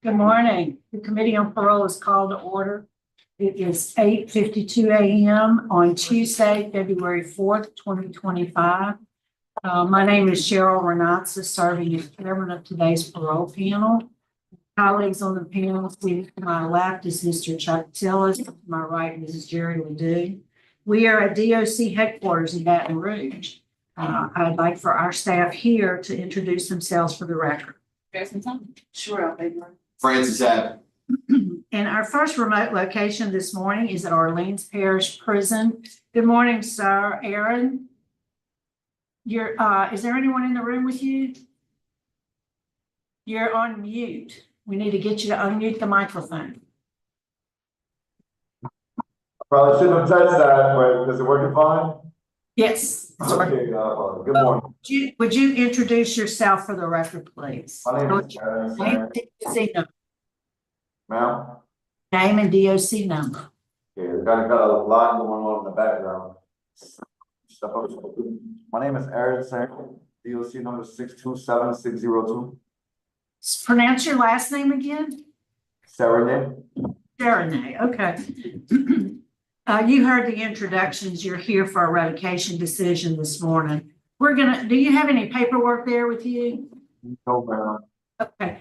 Good morning. The Committee on Parole is called to order. It is 8:52 a.m. on Tuesday, February 4th, 2025. My name is Cheryl Renatza, serving as chairman of today's parole panel. Colleagues on the panel, seated to my left is Mr. Chuck Tillis, to my right, Mrs. Jerry Ledoux. We are at DOC headquarters in Baton Rouge. I'd like for our staff here to introduce themselves for the record. Sure, I'll be one. Francis Ave. And our first remote location this morning is at Orleans Parish Prison. Good morning, sir. Eron, is there anyone in the room with you? You're on mute. We need to get you to unmute the microphone. Probably shouldn't have touched that, but is it working fine? Yes. Okay, good morning. Would you introduce yourself for the record, please? My name is Erin Serigny. Ma'am? Name and DOC number. Okay, we got a lot going on in the background. My name is Erin Serigny, DOC number 627602. Pronounce your last name again? Serigny. Serigny, okay. You heard the introductions. You're here for a revocation decision this morning. Do you have any paperwork there with you? No, ma'am. Okay,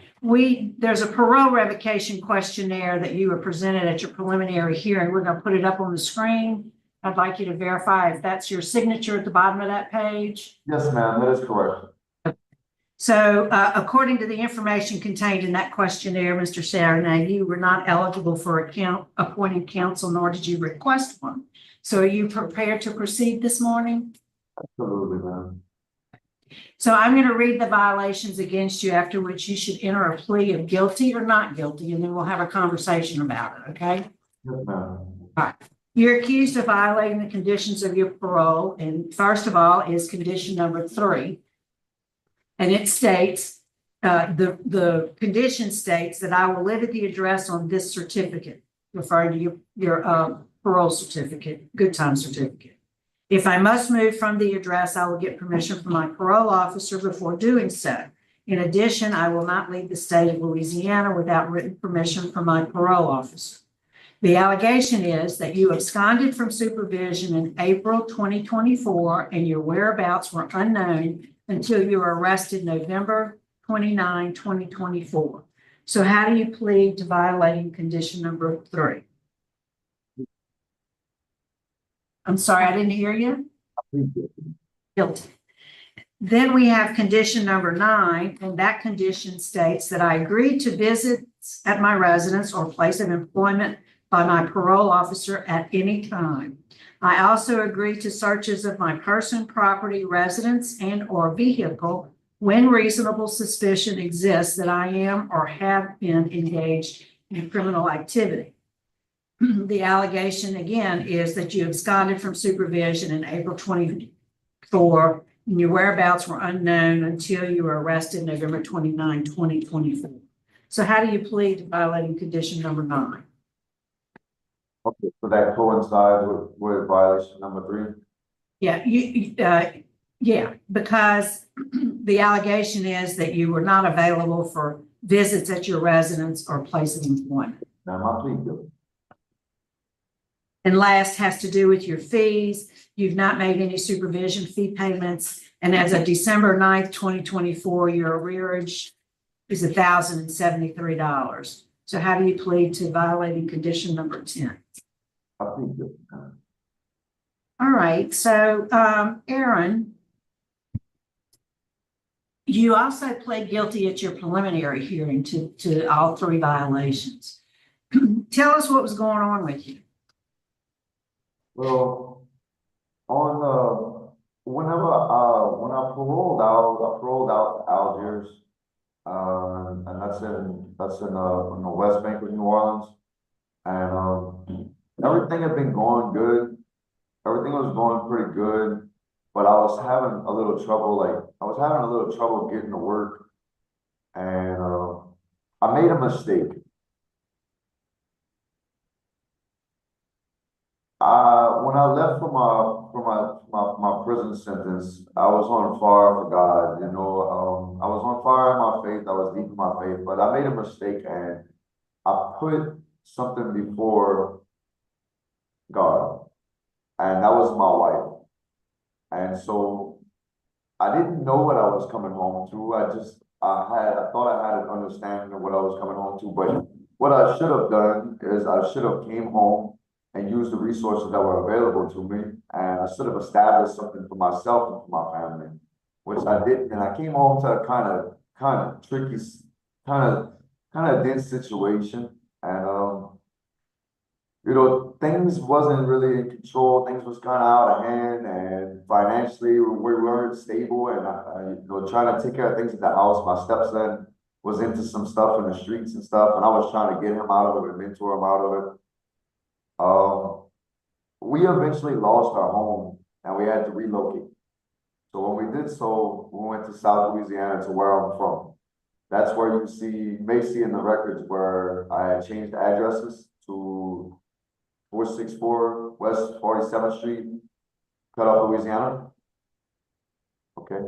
there's a parole revocation questionnaire that you were presented at your preliminary hearing. We're going to put it up on the screen. I'd like you to verify if that's your signature at the bottom of that page. Yes, ma'am, that is correct. So according to the information contained in that questionnaire, Mr. Serigny, you were not eligible for appointed counsel, nor did you request one. So are you prepared to proceed this morning? Absolutely, ma'am. So I'm going to read the violations against you, after which you should enter a plea of guilty or not guilty, and then we'll have a conversation about it, okay? Yes, ma'am. All right. You're accused of violating the conditions of your parole, and first of all is condition number 3. And it states, the condition states that I will live at the address on this certificate, referring to your parole certificate, good time certificate. If I must move from the address, I will get permission from my parole officer before doing so. In addition, I will not leave the state of Louisiana without written permission from my parole officer. The allegation is that you absconded from supervision in April 2024 and your whereabouts were unknown until you were arrested November 29, 2024. So how do you plead to violating condition number 3? I'm sorry, I didn't hear you. Guilty. Then we have condition number 9, and that condition states that I agreed to visits at my residence or place of employment by my parole officer at any time. I also agree to searches of my person, property, residence, and or vehicle when reasonable suspicion exists that I am or have been engaged in criminal activity. The allegation again is that you absconded from supervision in April 24 and your whereabouts were unknown until you were arrested November 29, 2024. So how do you plead to violating condition number 9? Okay, so that coincides with violation number 3? Yeah, because the allegation is that you were not available for visits at your residence or place of employment. Ma'am, I plead guilty. And last has to do with your fees. You've not made any supervision fee payments. And as of December 9th, 2024, your arrearage is $1,073. So how do you plead to violating condition number 10? I plead guilty. All right. So, Eron, you also pled guilty at your preliminary hearing to all 3 violations. Tell us what was going on with you. Well, when I paroled out to Algiers, and that's in the West Bank of New Orleans, and everything had been going good. Everything was going pretty good, but I was having a little trouble getting to work, and I made a mistake. When I left from my prison sentence, I was on fire for God. I was on on fire in my faith, I was deep in my faith, but I made a mistake and I put something before God, and that was my wife. And so I didn't know what I was coming home to. I thought I had an understanding of what I was coming home to, but what I should have done is I should have came home and used the resources that were available to me, and I should have established something for myself and for my family, which I didn't. And I came home to a kind of tricky, kind of dense situation, and you know, things wasn't really in control. Things was kind of out of hand, and financially we weren't stable. And you know, trying to take care of things at the house. My stepson was into some stuff in the streets and stuff, and I was trying to get him out of it and mentor him out of it. We eventually lost our home, and we had to relocate. So when we did so, we went to South Louisiana, to where I'm from. That's where you may see in the records where I had changed addresses to 464 West 47th Street, Cutoff, Louisiana. Okay.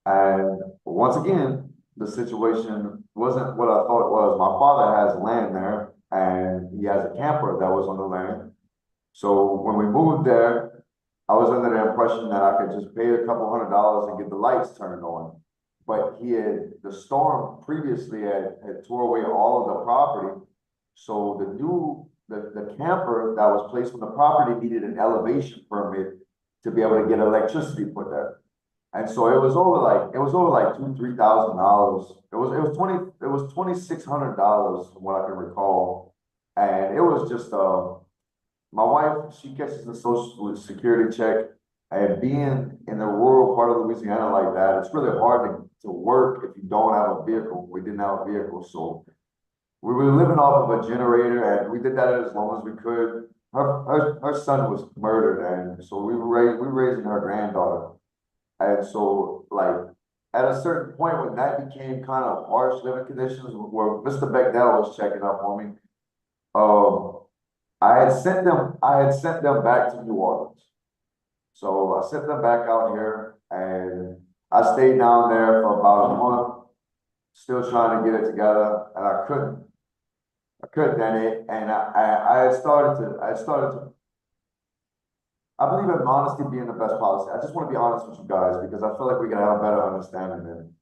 And once again, the situation wasn't what I thought it was. My father has land there, and he has a camper that was on the land. So when we moved there, I was under the impression that I could just pay a couple $100 and get the lights turned on. But the storm previously had tore away all of the property. So the camper that was placed on the property needed an elevation permit to be able to get electricity put there. And so it was over like $2,000-3,000. It was $2,600 from what I can recall. And it was just my wife, she catches a social security check, and being in the rural part of Louisiana like that, it's really hard to work if you don't have a vehicle. We didn't have a vehicle, so we were living off of a generator, and we did that as long as we could. Her son was murdered, and so we were raising her granddaughter. And so, like, at a certain point when that became kind of harsh living conditions, where Mr. Beckdell was checking up on me, I had sent them back to New Orleans. So I sent them back out here, and I stayed down there for about a month, still trying to get it together, and I couldn't. And I started to, I believe in honesty being the best policy. I just want to be honest with you guys, because I feel like we can have a better understanding than.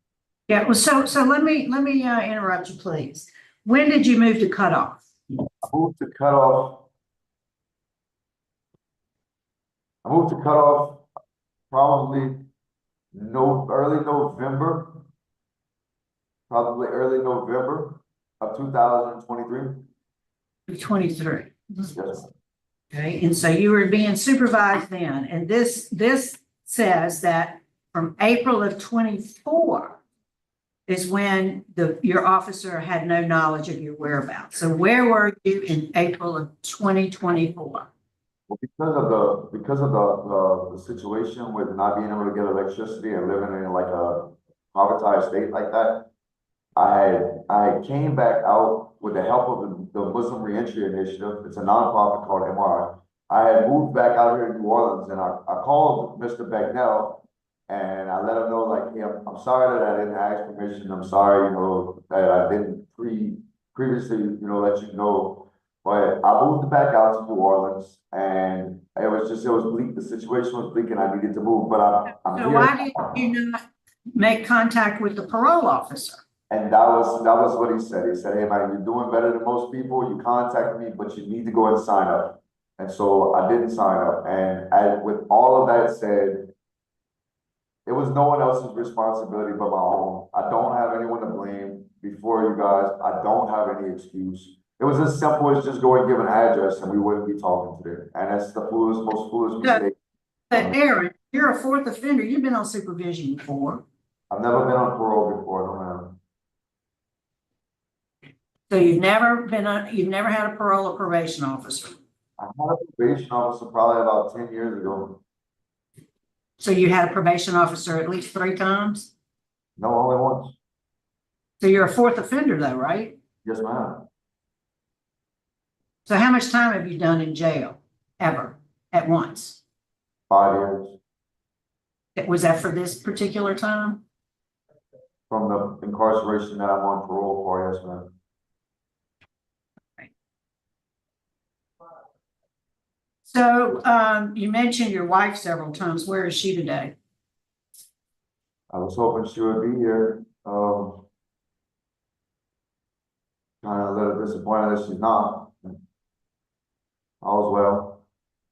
Yeah, well, so let me interrupt you, please. When did you move to Cutoff? I moved to Cutoff probably early November of 2023. 23. Yes. Okay, and so you were being supervised then, and this says that from April of 24 is when your officer had no knowledge of your whereabouts. So where were you in April of 2024? Well, because of the situation with not being able to get electricity and living in like a poverty state like that, I came back out with the help of the Muslim Reentry Initiative. It's a nonprofit called MRI. I had moved back out here in New Orleans, and I called Mr. Becknell, and I let him know, like, hey, I'm sorry that I didn't ask permission. I'm sorry, you know, that I didn't previously, you know, let you know. But I moved back out to New Orleans, and it was bleak. The situation was bleak, and I needed to move. But I'm So here. why did you not make contact with the parole officer? And that was what he said. He said, hey, man, you're doing better than most people. You contacted me, but you need to go and sign up. And so I didn't sign up. And with all of that said, it was no one else's responsibility but my own. I don't have anyone to blame before you guys. I don't have any excuse. It was as simple as just go and give an address, and we wouldn't be talking today. And that's the most foolish mistake. But Erin, you're a fourth offender. You've been on supervision before. I've never been on parole before, no ma'am. So you've never had a parole or probation officer. I had a probation officer probably about 10 years ago. So you had a probation officer at least 3 times? No, only once. So you're a fourth offender though, right? Yes, ma'am. So how much time have you done in jail ever at once? 5 years. Was that for this particular time? from the incarceration that I'm on parole for, yes, ma'am. So, you mentioned your wife several times. Where is she today? I was hoping she would be here. Kind of a little disappointed that she's not. All's well.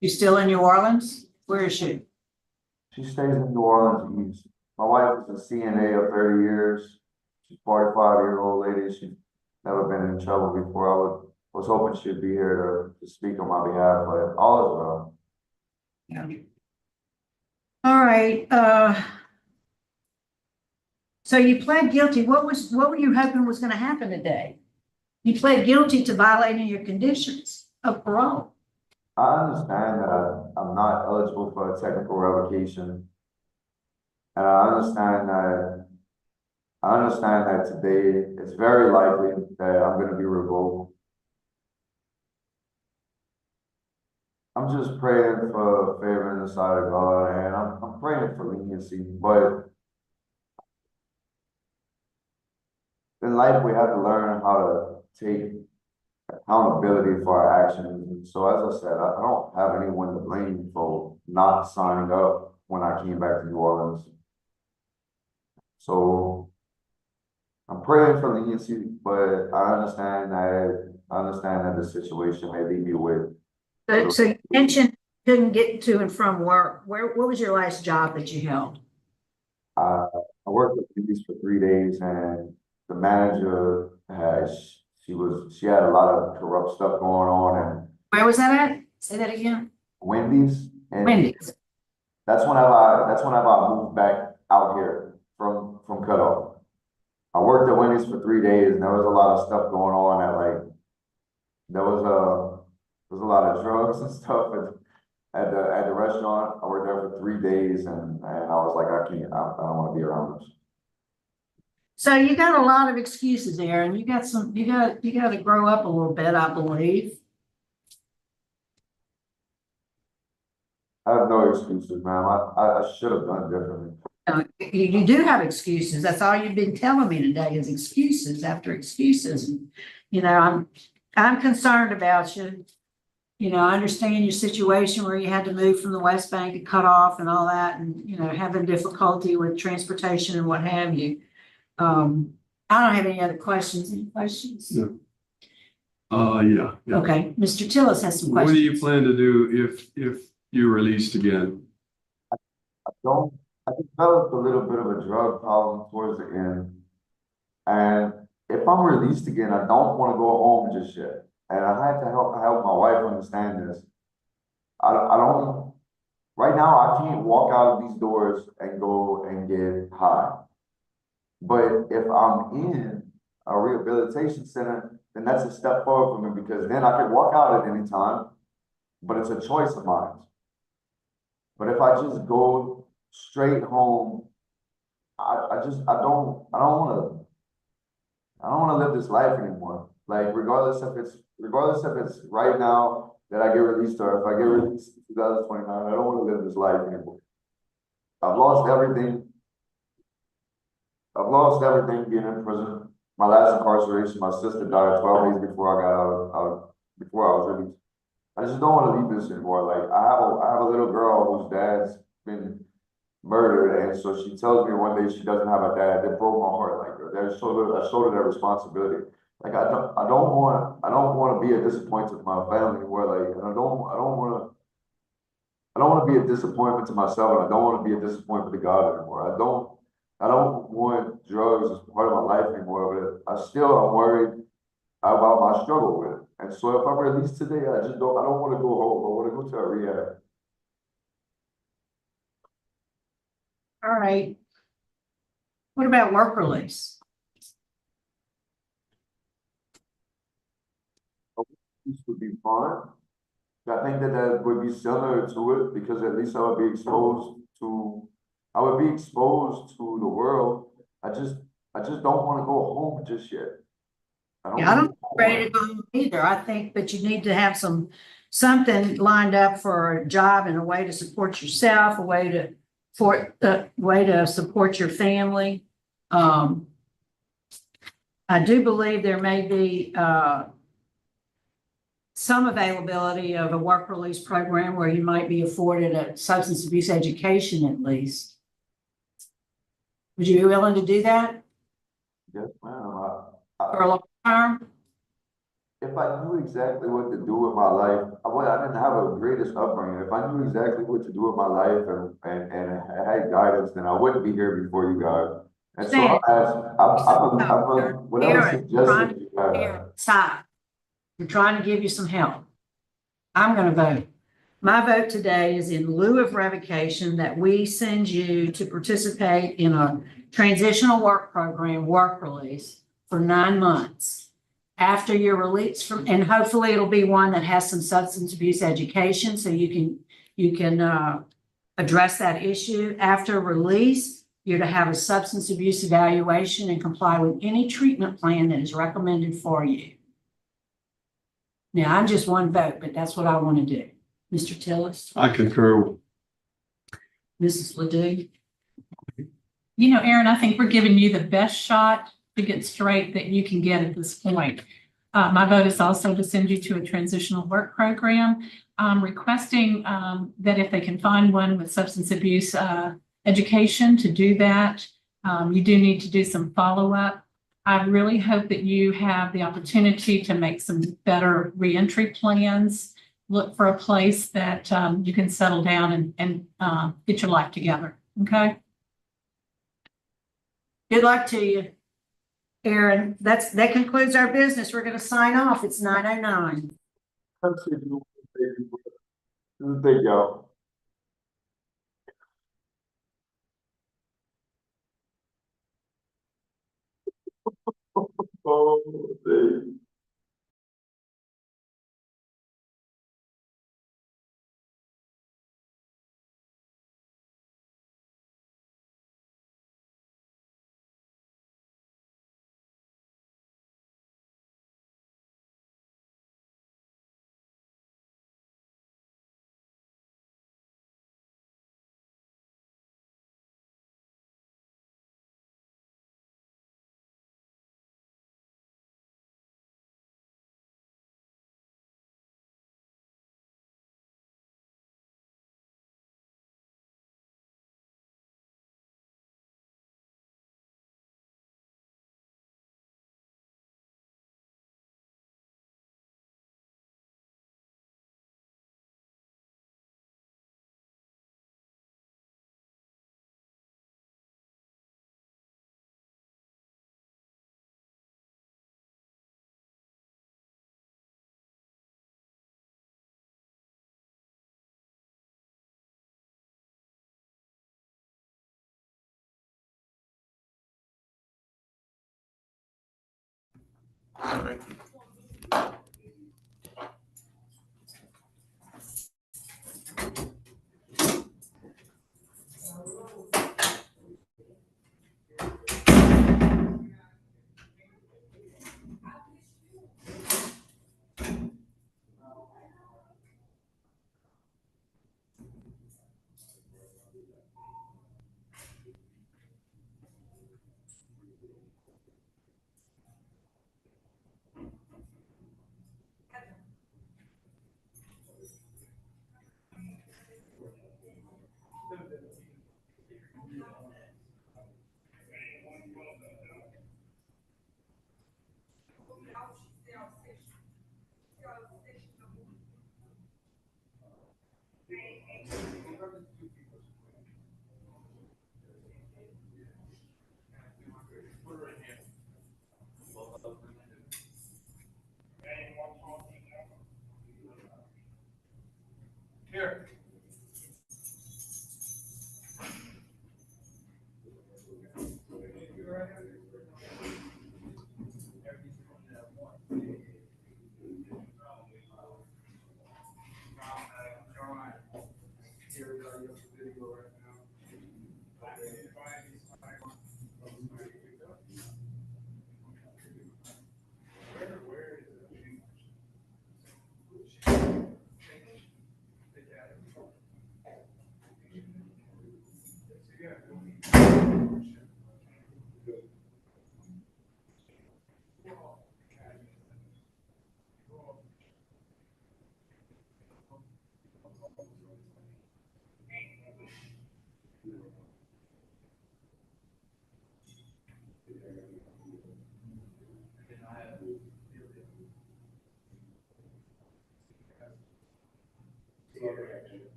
You still in New Orleans? Where is she? She stays in New Orleans East. My wife is a CNA of 30 years. She's a 45-year-old lady. She's never been in trouble before. I was hoping she'd be here to speak on my behalf, but all is well. Yeah. All right, so you pled guilty. What were you hoping was gonna happen today? You pled guilty to violating your conditions of parole. I understand that I'm not eligible for a technical revocation. And I understand that today it's very likely that I'm gonna be revoked. I'm just praying for favor in the sight of God, and I'm praying for leniency, but in life we have to learn how to take accountability for our actions. And so as I said, I don't have anyone to blame for not signing up when I came back to New Orleans. So I'm praying for leniency, but I understand that the situation may leave me with. So you mentioned you couldn't get to and from work. What was your last job that you held? I worked at police for 3 days, and the manager she had a lot of corrupt stuff going on, and Where was that at? Say that again. Wendy's, and Wendy's. that's whenever I moved back out here from Cutoff. I worked at Wendy's for 3 days, and there was a lot of stuff going on there was a lot of drugs and stuff at the restaurant. I worked there for 3 days, and I was like, I don't want to be around this. So you got a lot of excuses there, and you got to grow up a little bit, I believe. I have no excuses, ma'am. I should have done differently. You do have excuses. That's all you've been telling me today is excuses after excuses. You know, I'm concerned about you. You know, I understand your situation where you had to move from the West Bank to cut off and all that, and you know, having difficulty with transportation and what have you. I don't have any other questions. Any questions? No. Yeah. Okay, Mr. Tillis has some What questions. do you plan to do if you're released again? I developed a little bit of a drug problem towards the end. And if I'm released again, I don't want to go home just yet. And I had to help my wife understand this. I don't, right now, I can't walk out of these doors and go and get high. But if I'm in a rehabilitation center, then that's a step forward for me, because then I can walk out at any time, but it's a choice of mine. But if I just go straight home, I don't want to live this life anymore. Like, regardless if it's right now that I get released, or if I get released in 2029, I don't want to live this life anymore. I've lost everything being in prison. My last incarceration, my sister died 12 days before I got before I was released. I just don't want to leave this anymore. Like, I have a little girl whose dad's been murdered, and so she tells me one day she doesn't have a dad. That broke my heart. Like, I showed her that responsibility. Like, I don't want to be a disappointment to my family anymore. Like, and I don't want to be a disappointment to myself, and I don't want to be a disappointment to God anymore. I don't want drugs as part of my life anymore, but I still am worried about my struggle with it. And so if I'm released today, I don't want to go home. I want to go to a rehab. All right. What about work release? This would be fun. I think that would be similar to it, because at least I would be exposed to the world. I just don't want to go home just yet. Yeah, I don't ready to go home either. I think that you need to have something lined up for a job and a way to support yourself, a way to support your family. I do believe there may be, some availability of a work release program where you might be afforded a substance abuse education at least. Would you be willing to do that Yes, ma'am. for a long term? If I knew exactly what to do with my life, I didn't have a greatest upbringing. If I knew exactly what to do with my life and I had guidance, then I wouldn't be here before you guys. And so Stand. whatever Erin, suggestions you have. Erin, stop. We're trying to give you some help. I'm going to vote. My vote today is in lieu of revocation that we send you to participate in a transitional work program, work release for 9 months. After your release from, and hopefully it'll be one that has some substance abuse education so you can address that issue. After release, you're to have a substance abuse evaluation and comply with any treatment plan that is recommended for you. Now, I'm just one vote, but that's what I want to do. Mr. Tillis, I concur. Mrs. Ledoux. You know, Erin, I think we're giving you the best shot to get straight that you can get at this point. My vote is also to send you to a transitional work program, requesting that if they can find one with substance abuse education to do that. You do need to do some follow-up. I really hope that you have the opportunity to make some better reentry plans, look for a place that you can settle down and get your life together, okay? Good luck to you. Erin, that concludes our business. We're going to sign off. It's 9:09. Thank y'all. Oh, baby.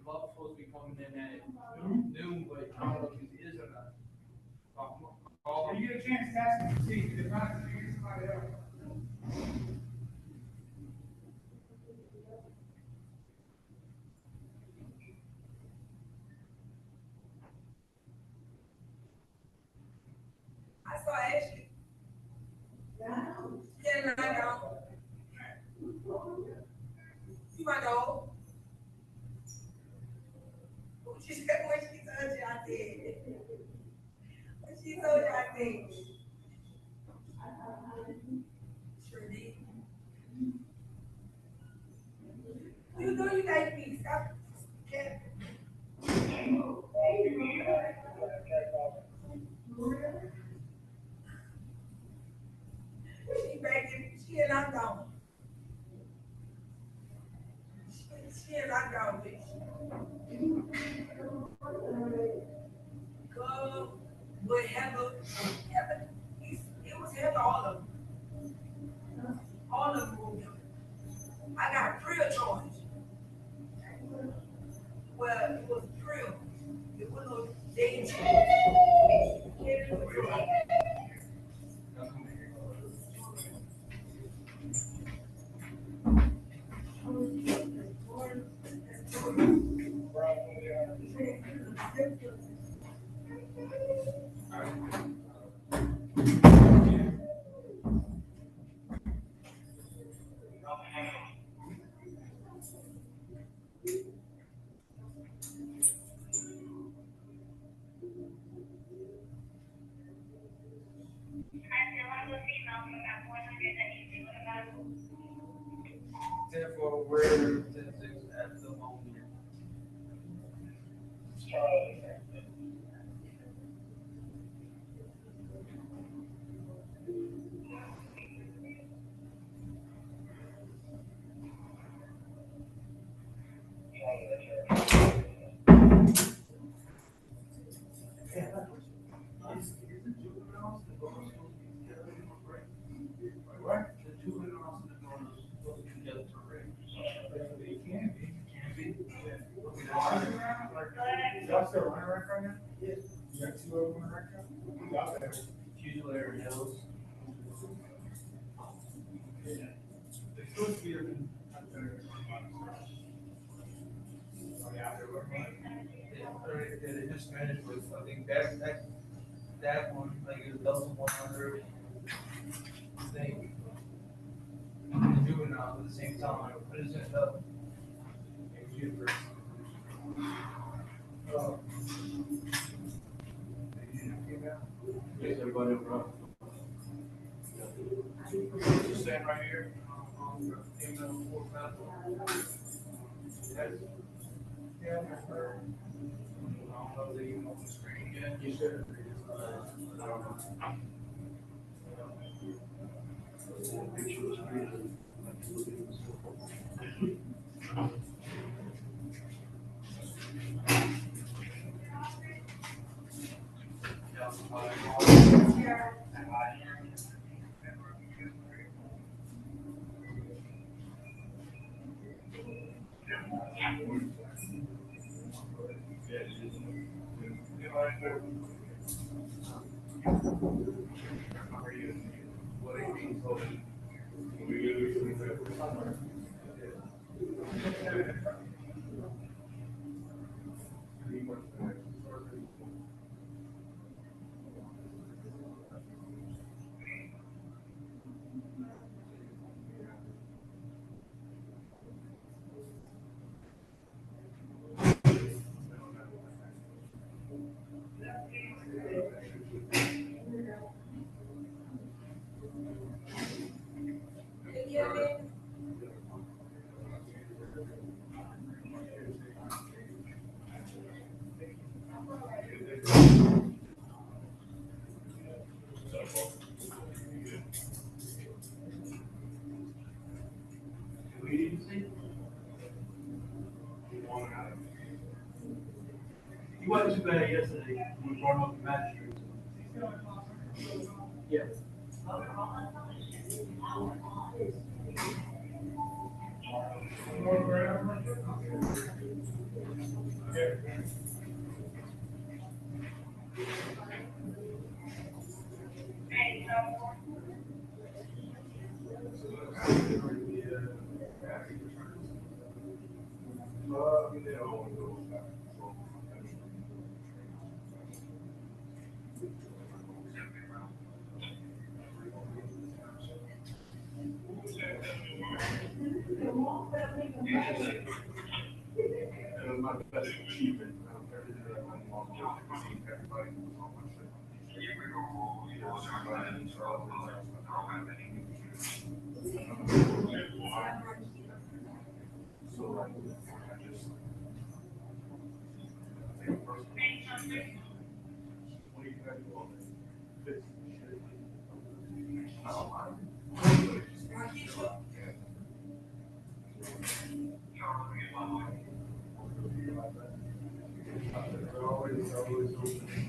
Supposed to be coming in at noon, but I don't know if he is or not. You get a chance to ask him to see, if not, figure somebody else. I saw Ashley. Yeah, I know. You might go. She said when she told you I did. When she told you I did. Sure did. You know you like me. Stop. Yeah. She back in, she and I'm gone. She and I'm gone, bitch. Go, but Heather, it was Heather, all of them. All of them moved them. I got a prayer charge. Well, it was prayer. It was no day charge. Therefore, we're statistics at the moment. What? The juveniles and the donors are supposed to be together for rape. They can be. Y'all still running right now? Yes. You got two of them right now? Y'all better. Usually Aaron Hills. They're supposed to be in. They just managed with, I think that one, like it was 1,100 thing. The juvenile at the same time, what is it up? Yes, everybody up. Just stand right here. In the fourth battle. Yeah, I heard. I don't know that you on the screen yet. You should. I don't know. bad yesterday. We brought him up to magistrate. Yes.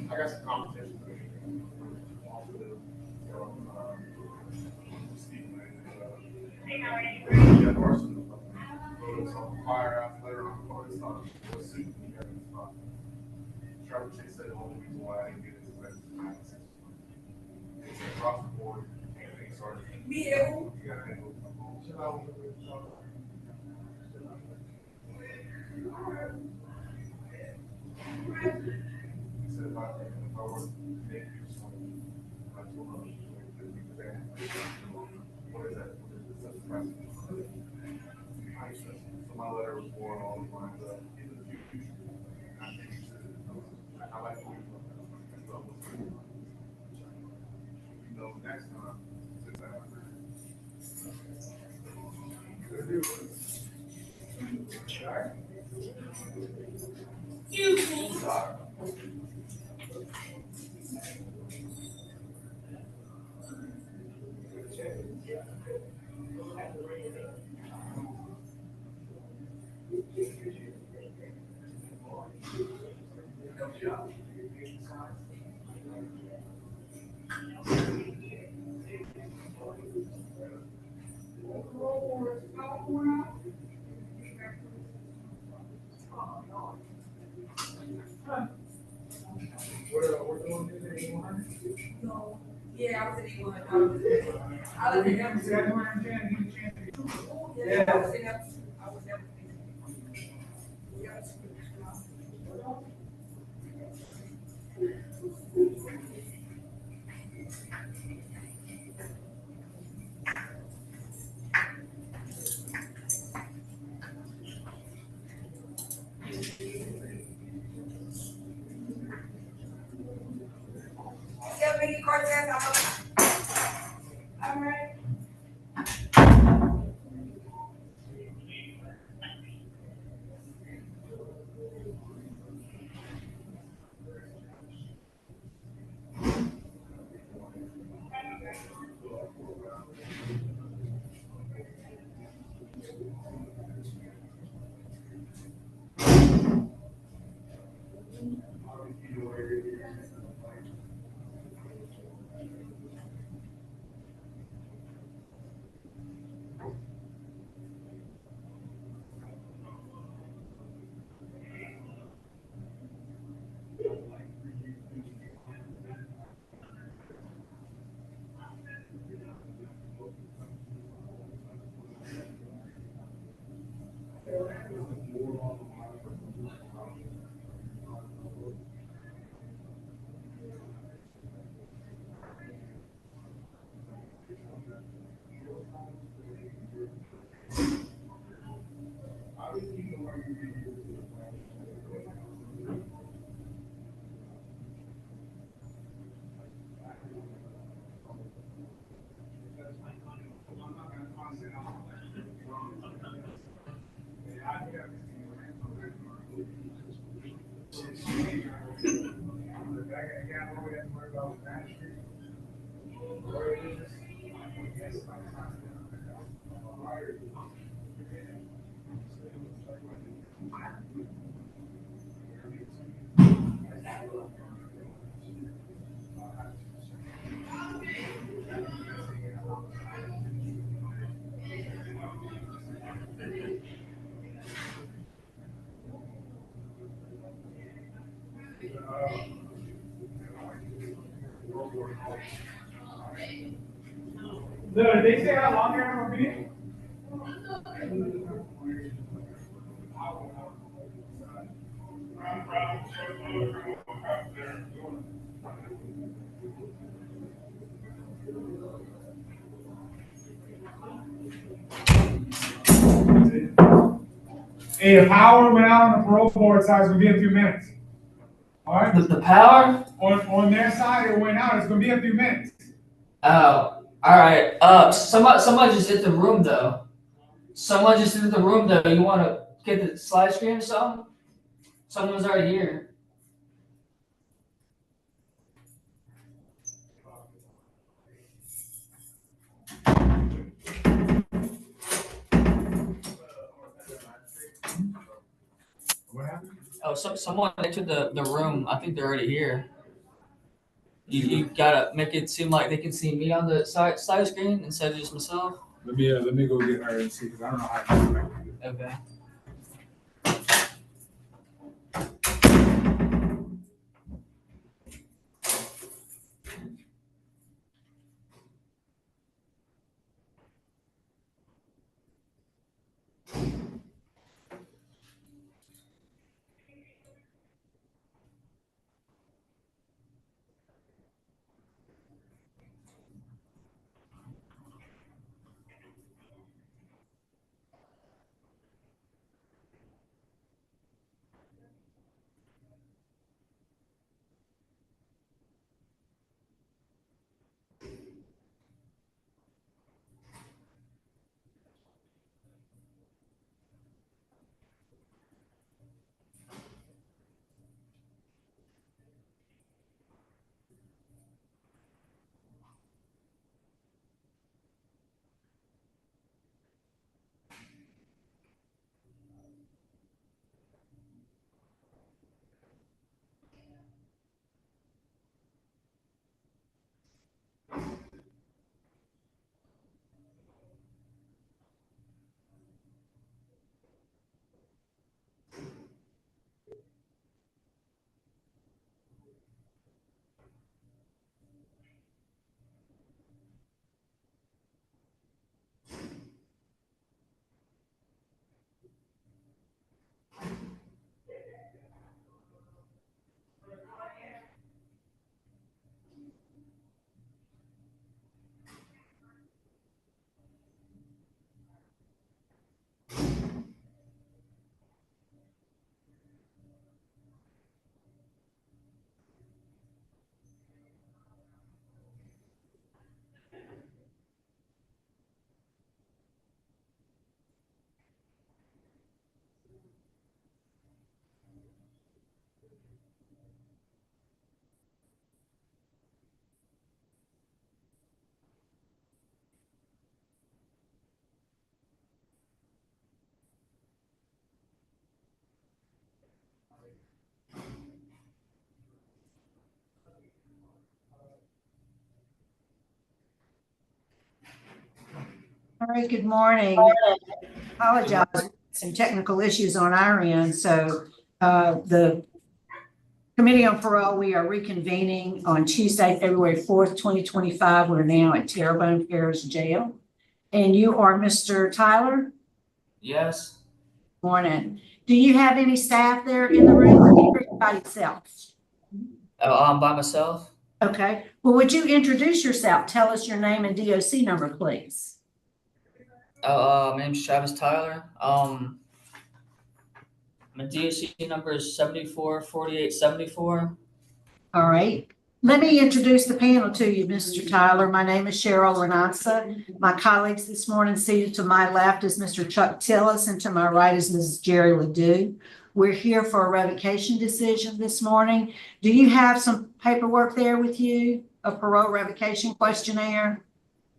I got some competition. Fire out later on, it's not a suit. Trevor Chase said the only reason why I didn't get it is because it's across the board. Anything started. Me, You gotta handle it. He said if I were to make you something, I told him, what is that? What is it? So my letter was more along the lines of, in the future, I think you should, I like what you know, next time, since I have no. Yeah, I was in England. I was in Yeah, I was in I was never. Yeah, make it cartel. All right. Did they say how long they're gonna be? Hey, the power went out on the parole board side, it's gonna be a few minutes. All right, The power? on their side, it went out, it's gonna be a few minutes. Oh, all right. Someone just hit the room though. Someone just hit the room though. You want to get the slide screen or something? Someone's already here. What happened? Oh, someone entered the room. I think they're already here. You gotta make it seem like they can see me on the side screen instead of just myself. Let me go get her and see, because I don't know how to do it. Okay. All right, good morning. Apologize, some technical issues on our end. So the Committee on Parole, we are reconvening on Tuesday, February 4th, 2025. We're now at Terrebonne Parish Jail. And you are Mr. Tyler? Yes. Morning. Do you have any staff there in the room, or are you by yourself? Oh, I'm by myself. Okay. Well, would you introduce yourself? Tell us your name and DOC number, please. Oh, my name's Travis Tyler. My DOC number is 744874. All right. Let me introduce the panel to you, Mr. Tyler. My name is Cheryl Renanza. My colleagues this morning, seated to my left is Mr. Chuck Tillis, and to my right is Mrs. Jerry Ledoux. We're here for a revocation decision this morning. Do you have some paperwork there with you? A parole revocation questionnaire?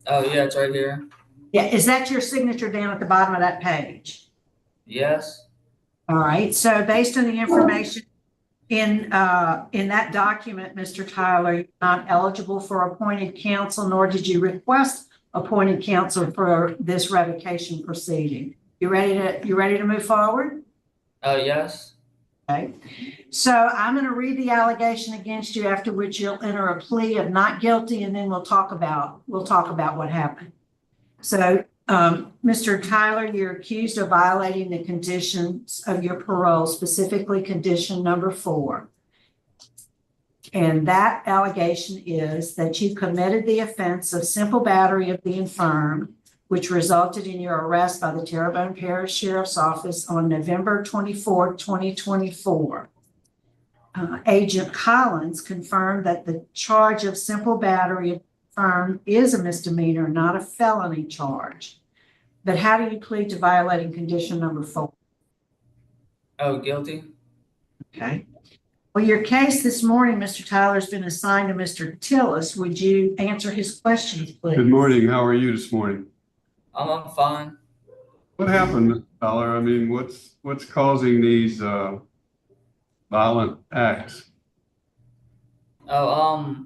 Oh, yeah, it's right here. Yeah, is that your signature down at the bottom of that page? Yes. All right, so based on the information in that document, Mr. Tyler, you're not eligible for appointed counsel, nor did you request appointed counsel for this revocation proceeding. You ready to move forward? Oh, yes. Okay, so I'm going to read the allegation against you, after which you'll enter a plea of not guilty, and then we'll talk about what happened. So, Mr. Tyler, you're accused of violating the conditions of your parole, specifically condition number 4. And that allegation is that you committed the offense of simple battery of the infirm, which resulted in your arrest by the Terrebonne Parish Sheriff's Office on November 24, 2024. Agent Collins confirmed that the charge of simple battery of the infirm is a misdemeanor, not a felony charge. But how do you plead to violating condition number 4? Oh, guilty? Okay. Well, your case this morning, Mr. Tyler, has been assigned to Mr. Tillis. Would you answer his questions, please? Good morning. How are you this morning? I'm fine. What happened, Mr. Tyler? I mean, what's causing these violent acts? Oh,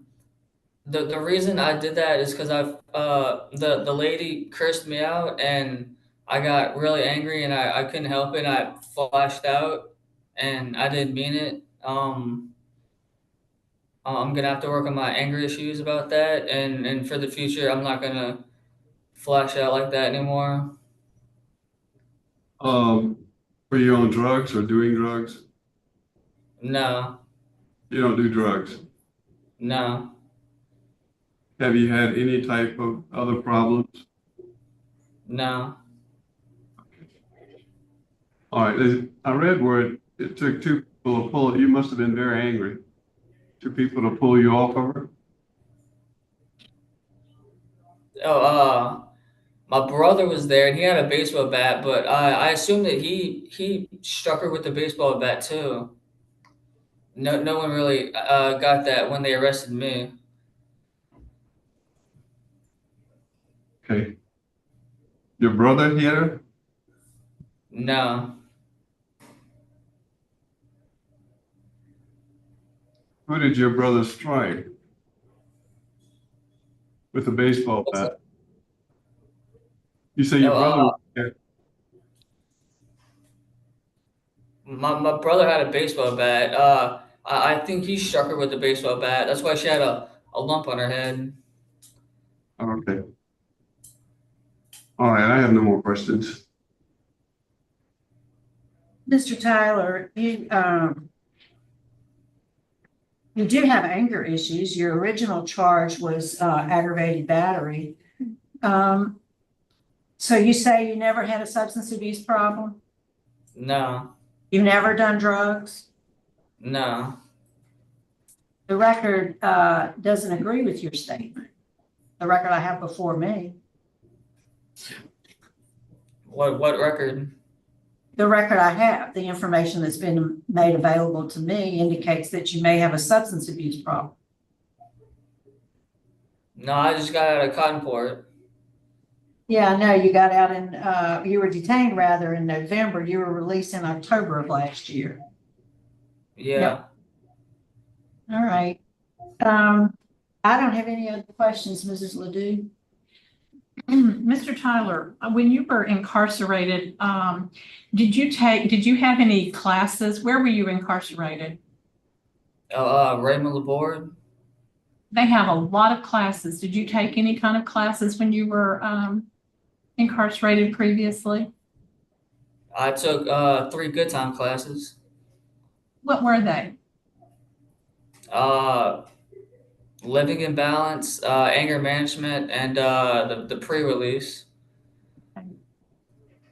the reason I did that is because the lady cursed me out and I got really angry and I couldn't help it. I flashed out and I didn't mean it. I'm gonna have to work on my anger issues about that, and for the future, I'm not gonna flash out like that anymore. Were you on drugs or doing drugs? No, You don't do drugs. no, Have you had any type of other problems? no. All right, I read where it took 2 people to pull it. You must have been very angry. 2 people to pull you off of her? Oh, my brother was there and he had a baseball bat, but I assumed that he struck her with the baseball bat too. No one really got that when they arrested me. Okay. Your brother hit her? No, Who did your brother strike with a baseball bat? You say your No, brother was there. my brother had a baseball bat. I think he struck her with the baseball bat. That's why she had a lump on her head. Okay. All right, I have no more questions. Mr. Tyler, you do have anger issues. Your original charge was aggravated battery. So you say you never had a substance abuse problem? No, You've never done drugs? no. The record doesn't agree with your statement. The record I have before me. What record? The record I have, the information that's been made available to me indicates that you may have a substance abuse problem. No, I just got out of Cottonport. Yeah, no, you got out in, you were detained rather in November. You were released in October of last year. Yeah. Yep. All right. I don't have any other questions, Mrs. Ledoux. Mr. Tyler, when you were incarcerated, did you have any classes? Where were you incarcerated? Raymond Laborde. They have a lot of classes. Did you take any kind of classes when you were incarcerated previously? I took 3 good time classes. What were they? Living in balance, anger management, and the pre-release.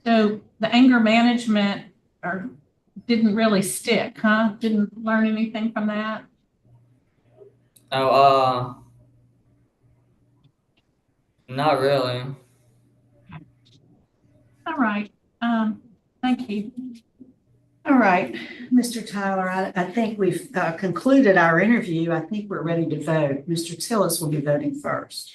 So the anger management didn't really stick, huh? Didn't learn anything from that? Oh, not really. All right. Thank you. All right, Mr. Tyler, I think we've concluded our interview. I think we're ready to vote. Mr. Tillis will be voting first.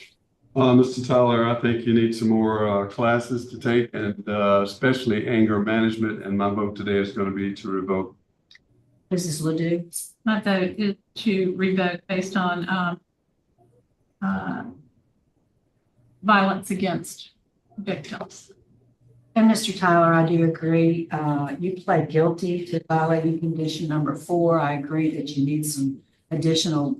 Mr. Tyler, I think you need some more classes to take, and especially anger management, and my vote today is going to be to revoke. Mrs. Ledoux? My vote is to revoke based on violence against victims. And Mr. Tyler, I do agree. You pled guilty to violating condition number 4. I agree that you need some additional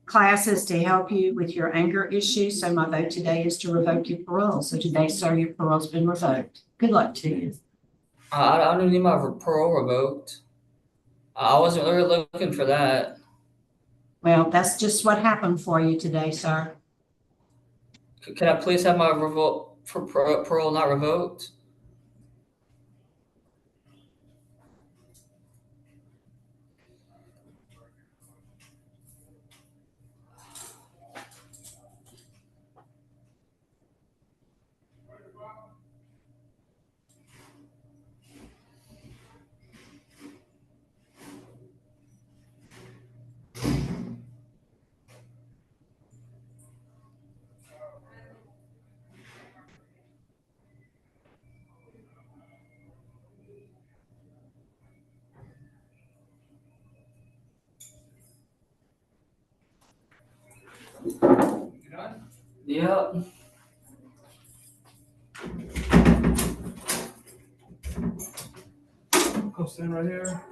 classes to help you with your anger issues. So my vote today is to revoke your parole. So today, sir, your parole's been revoked. Good luck to you. I don't need my parole revoked. I wasn't really looking for that. Well, that's just what happened for you today, sir. Can I please have my parole not revoked? You done? Yep. Go stand right here.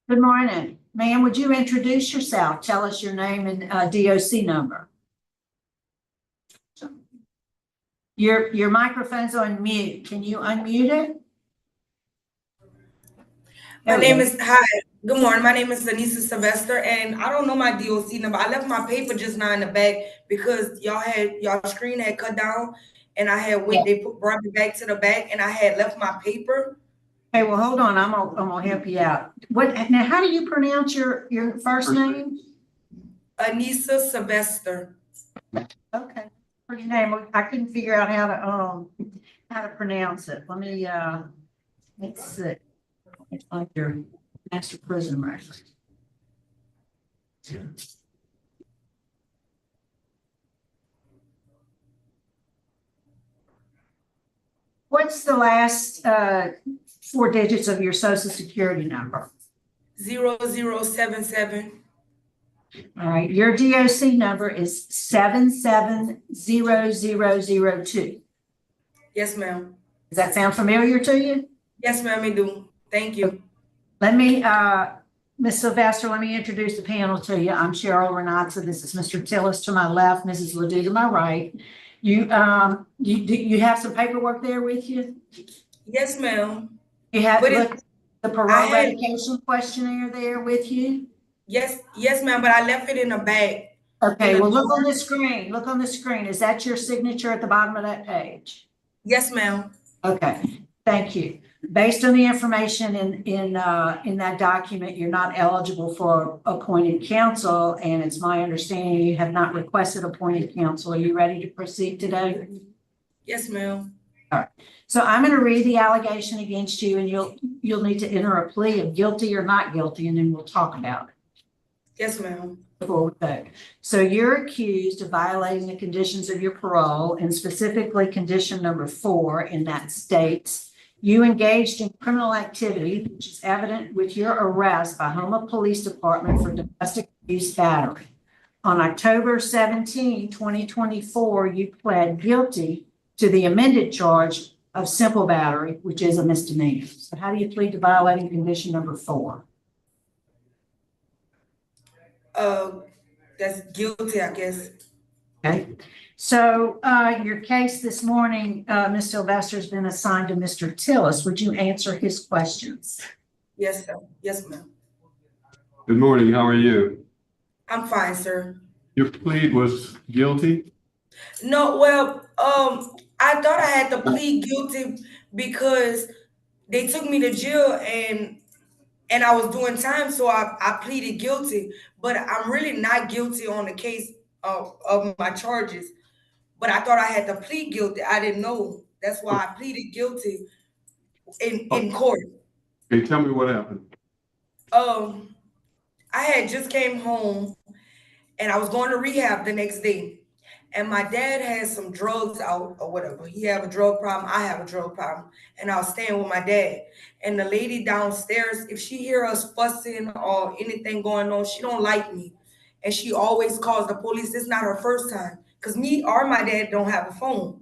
Good morning. Ma'am, would you introduce yourself? Tell us your name and DOC number. Your microphone's on mute. Can you unmute it? Hi, good morning. My name is Dena Sylvester, and I don't know my DOC number. I left my paper just now in the back because y'all screen had cut down, and I had brought me back to the back, and I had left my paper. Okay, well, hold on. I'm gonna help you out. Now, how do you pronounce your first name? Dena Sylvester. Okay, pretty name. I couldn't figure out how to pronounce it. Let me let's see. It's like your master prison record. What's the last four digits of your social security number? 0077. All right, your DOC number is 770002. Yes, ma'am. Does that sound familiar to you? Yes, ma'am, I do. Thank you. Let me, Ms. Sylvester, let me introduce the panel to you. I'm Cheryl Renata. This is Mr. Tillis to my left, Mrs. Ledoux to my right. You have some paperwork there with you? Yes, ma'am. You have But look, the I parole had- revocation questionnaire there with you? Yes, ma'am, but I left it in a bag. Okay, In the well, look on drawer. the screen. Look on the screen. Is that your signature at the bottom of that page? Yes, ma'am. Okay, thank you. Based on the information in that document, you're not eligible for appointed counsel, and it's my understanding you have not requested appointed counsel. Are you ready to proceed today? Yes, ma'am. So I'm going to read the allegation against you, and you'll need to enter a plea of guilty or not guilty, and then we'll talk about it. Yes, ma'am. Before we vote. So you're accused of violating the conditions of your parole, and specifically condition number 4 in that states you engaged in criminal activity, which is evident with your arrest by Houma Police Department for domestic abuse battery. On October 17, 2024, you pled guilty to the amended charge of simple battery, which is a misdemeanor. So how do you plead to violating condition number 4? That's guilty, I guess. Okay, so your case this morning, Ms. Sylvester, has been assigned to Mr. Tillis. Would you answer his questions? Yes, sir. Yes, ma'am. Good morning, how are you? I'm fine, sir. Your plea was guilty? No, well, I thought I had to plead guilty because they took me to jail and I was doing time, so I pleaded guilty. But I'm really not guilty on the case of my charges. But I thought I had to plead guilty. I didn't know. That's why I pleaded guilty in court. Okay, tell me what happened. I had just came home and I was going to rehab the next day. And my dad had some drugs out or whatever. He have a drug problem. I have a drug problem. And I was staying with my dad. And the lady downstairs, if she hear us fussing or anything going on, she don't like me. And she always calls the police. It's not her first time. Because me or my dad don't have a phone.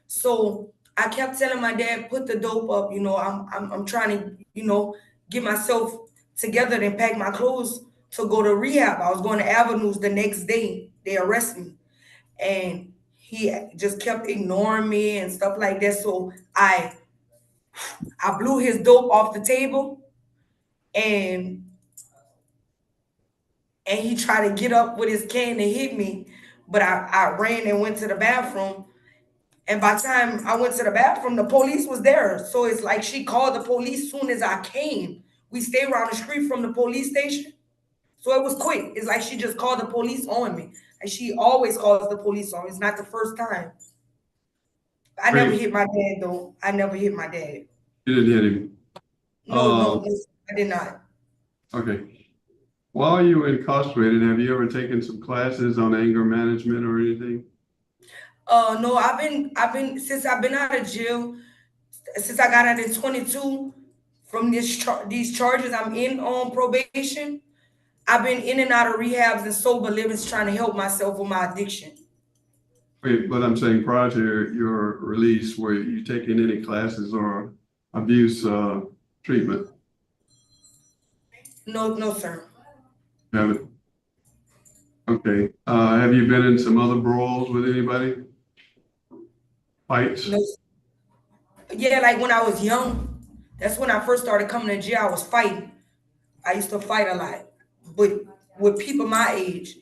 So I kept telling my dad, put the dope up. I'm trying to, get myself together and pack my clothes to go to rehab. I was going to Avenues the next day. They arrest me. And he just kept ignoring me and stuff like that. So I blew his dope off the table and he tried to get up with his cane and hit me. But I ran and went to the bathroom. And by the time I went to the bathroom, the police was there. So it's like she called the police soon as I came. We stayed around the street from the police station. So it was quick. It's like she just called the police on me. And she always calls the police on me. It's not the first time. I never hit my dad, though. I never hit my dad. You didn't hit him? No, I did not. Okay. While you were incarcerated, have you ever taken some classes on anger management or anything? No, I've been since I've been out of jail, since I got out in 22 from these charges, I'm in on probation. I've been in and out of rehabs and sober livings trying to help myself with my addiction. Wait, but I'm saying prior to your release, were you taking any classes or abuse treatment? No, sir. Haven't? Okay. Have you been in some other brawls with anybody? Fights? No. Yeah, like when I was young, that's when I first started coming to jail. I was fighting. I used to fight a lot, but with people my age.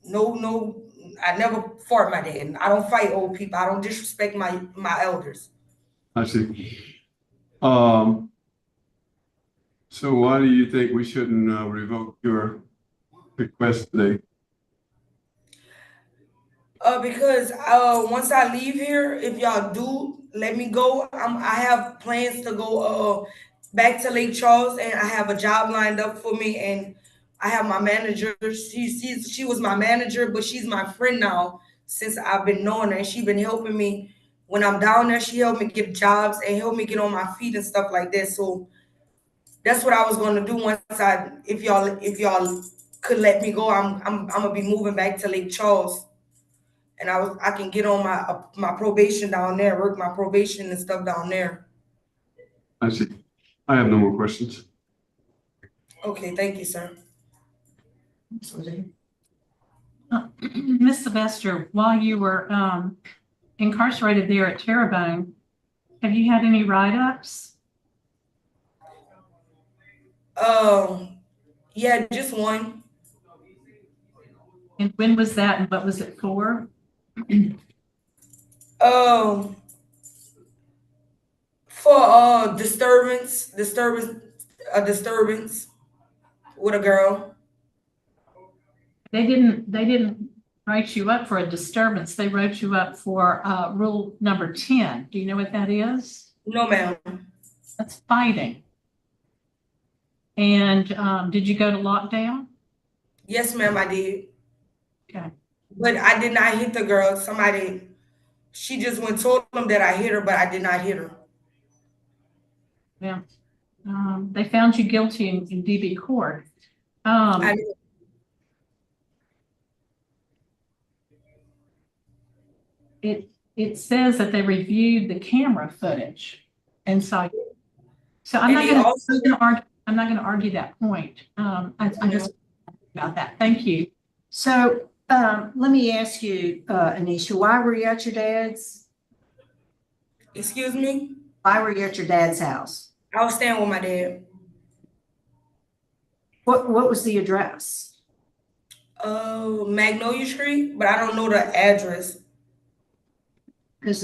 No, I never fought my dad. I don't fight old people. I don't disrespect my elders. I see. So why do you think we shouldn't revoke your request today? Because once I leave here, if y'all do let me go, I have plans to go back to Lake Charles, and I have a job lined up for me. And I have my manager. She was my manager, but she's my friend now since I've been knowing her, and she's been helping me when I'm down there, she helped me get jobs and helped me get on my feet and stuff like that. So that's what I was gonna do once if y'all could let me go. I'm gonna be moving back to Lake Charles, and I can get on my probation down there, work my probation and stuff down there. I see. I have no more questions. Okay, thank you, sir. Ms. Sylvester, while you were incarcerated there at Terrebonne, have you had any write-ups? Yeah, just one. And when was that and what was it for? For disturbance with a girl. They didn't write you up for a disturbance. They wrote you up for rule number 10. Do you know what that is? No, ma'am. That's fighting. And did you go to lockdown? Yes, ma'am, I did. Okay. But I did not hit the girl. She just went told them that I hit her, but I did not hit her. Yeah. They found you guilty in DB court. It says that they reviewed the camera footage and saw you. So I'm not going to argue that point. I just about that. Thank you. So let me ask you, Anisha, why were you at your dad's? Excuse me? Why were you at your dad's house? I was staying with my dad. What was the address? Magnolia Street, but I don't know the address. Because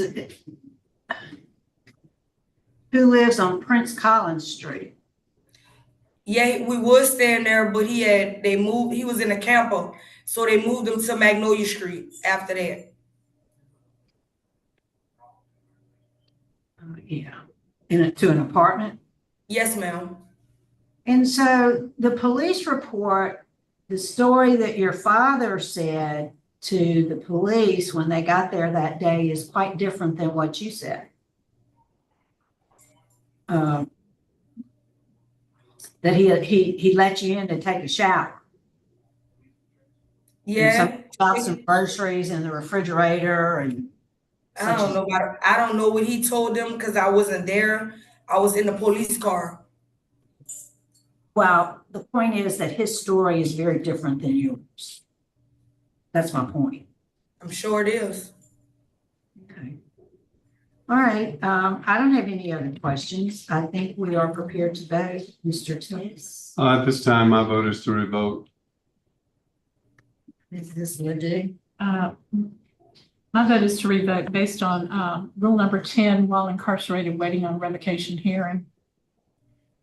who lives on Prince Collins Street? Yeah, we was staying there, but they moved. He was in a camper, so they moved him to Magnolia Street after that. Yeah, to an apartment? Yes, ma'am. And so the police report, the story that your father said to the police when they got there that day is quite different than what you said. That he let you in to take a shower. Yeah. Got some groceries in the refrigerator and I don't know what he told them because I wasn't there. I was in the police car. Well, the point is that his story is very different than yours. That's my point. I'm sure it is. Okay. All right. I don't have any other questions. I think we are prepared to vote. Mr. Tice. At this time, my vote is to revoke. Is this legit? My vote is to revoke based on rule number 10 while incarcerated waiting on revocation hearing.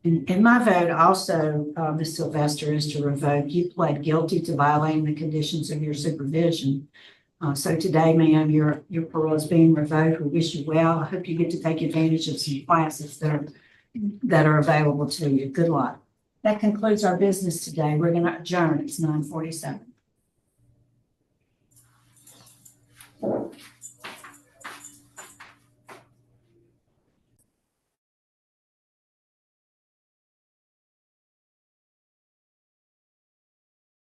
And my vote also, Ms. Sylvester, is to revoke. You pled guilty to violating the conditions of your supervision. So today, ma'am, your parole is being revoked. We wish you well. I hope you get to take advantage of some classes that are available to you. Good luck. That concludes our business today. We're going to adjourn. It's 9:47.